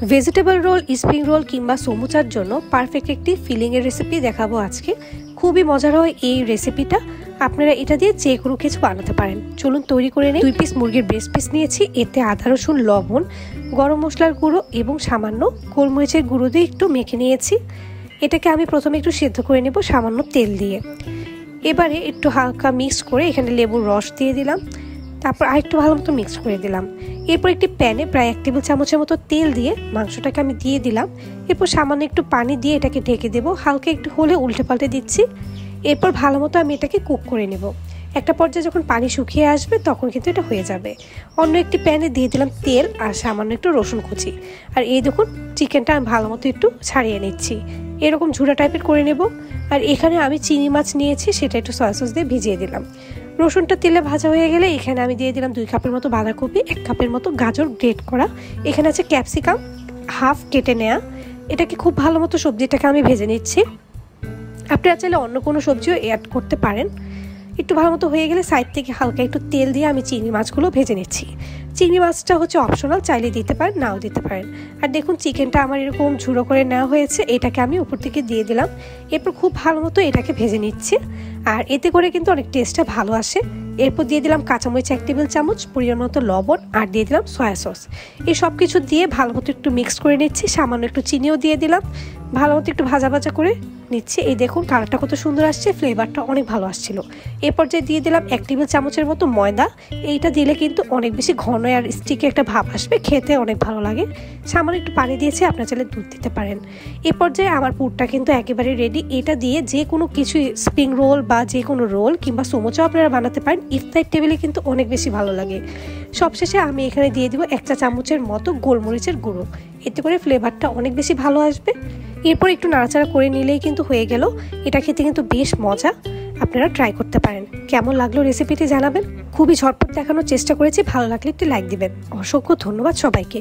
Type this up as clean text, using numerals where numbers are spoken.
Vegetable roll, spring roll কিংবা সমুচার জন্য perfect একটি ফিলিংয়ের রেসিপি দেখাবো আজকে। খুবই মজার হয় এই রেসিপিটা। আপনারা এটা দিয়ে যে কোনো কিছু বানাতে পারেন। চলুন তৈরি করে নিই। 2 পিস মুরগির ব্রেস্ট পিস নিয়েছি, এতে আদা রসুন, লবণ, গরম মশলার গুঁড়ো এবং সামান্য গোলমরিচের গুঁড়ো দিয়ে একটু মেখে নিয়েছি। এটাকে আমি প্রথমে একটু সেদ্ধ করে নেব সামান্য তেল দিয়ে। এবারে একটু হালকা মিক্স করে এখানে লেবুর রস দিয়ে দিলাম, তারপর আরেকটু ভালো মতো মিক্স করে দিলাম। এরপর একটি প্যানে প্রায় 1 টেবিল চামচের মতো তেল দিয়ে মাংসটাকে আমি দিয়ে দিলাম। এরপর সামান্য একটু পানি দিয়ে এটাকে ঢেকে দেবো, হালকা একটু হলে উল্টে পাল্টে দিচ্ছি। এরপর ভালো মতো আমি এটাকে কুক করে নেব। একটা পর্যায়ে যখন পানি শুকিয়ে আসবে তখন কিন্তু এটা হয়ে যাবে। অন্য একটি প্যানে দিয়ে দিলাম তেল আর সামান্য একটু রসুন কুচি। আর এই দেখুন চিকেনটা আমি ভালো মতো একটু ছাড়িয়ে নিচ্ছি, এরকম ঝুড়া টাইপের করে নেব। আর এখানে আমি চিংড়ি মাছ নিয়েছি, সেটা একটু সয়া সস দিয়ে ভিজিয়ে দিলাম। রসুনটা তেলে ভাজা হয়ে গেলে এখানে আমি দিয়ে দিলাম 2 কাপের মতো বাঁধাকপি, 1 কাপের মতো গাজর গ্রেট করা, এখানে আছে ক্যাপসিকাম হাফ কেটে নেওয়া। এটাকে খুব ভালো মতো সবজিটাকে আমি ভেজে নিচ্ছি। আপনারা চাইলে অন্য কোনো সবজিও অ্যাড করতে পারেন। একটু ভালো মতো হয়ে গেলে সাইড থেকে হালকা একটু তেল দিয়ে আমি চিংড়ি মাছগুলো ভেজে নিচ্ছি। চিংড়ি মাছটা হচ্ছে অপশনাল, চাইলে দিতে পারেন নাও দিতে পারেন। আর দেখুন চিকেনটা আমার এরকম ঝুড়ো করে নেওয়া হয়েছে, এটাকে আমি উপর থেকে দিয়ে দিলাম। এরপর খুব ভালো মতো এটাকে ভেজে নিচ্ছি, আর এতে করে কিন্তু অনেক টেস্টটা ভালো আসে। এরপর দিয়ে দিলাম কাঁচামরিচ 1 টেবিল চামচ, পরিমাণ মতো লবণ, আর দিয়ে দিলাম সয়া সস। এই সব কিছু দিয়ে ভালো মতো একটু মিক্স করে নিচ্ছি, সামান্য একটু চিনিও দিয়ে দিলাম। ভালো মতো একটু ভাজা ভাজা করে নিচ্ছি। এই দেখুন কালারটা কত সুন্দর আসছে, ফ্লেভারটা অনেক ভালো আসছিল। এ পর্যায়ে দিয়ে দিলাম 1 টেবিল চামচের মতো ময়দা। এইটা দিলে কিন্তু অনেক বেশি ঘন আর স্টিকি একটা ভাব আসবে, খেতে অনেক ভালো লাগে। সামান্য একটু পানি দিয়েছি, আপনারা চাইলে দুধ দিতে পারেন। এ পর্যায়ে আমার পুরটা কিন্তু একেবারে রেডি। এটা দিয়ে যে কোনো কিছু স্প্রিং রোল বা যে কোনো রোল কিংবা সমোচা আপনারা বানাতে পারেন। ইফতার টেবিলে কিন্তু অনেক বেশি ভালো লাগে। সবশেষে আমি এখানে দিয়ে দিব 1 চা চামচের মতো গোলমরিচের গুঁড়ো, এতে করে ফ্লেভারটা অনেক বেশি ভালো আসবে। এরপর একটু নাড়াচাড়া করে নিলেই কিন্তু হয়ে গেল। এটা খেতে কিন্তু বেশ মজা, আপনারা ট্রাই করতে পারেন। কেমন লাগলো রেসিপিটি জানাবেন। খুবই ঝটপট দেখানোর চেষ্টা করেছি, ভালো লাগলে একটি লাইক দিবেন। অসংখ্য ধন্যবাদ সবাইকে।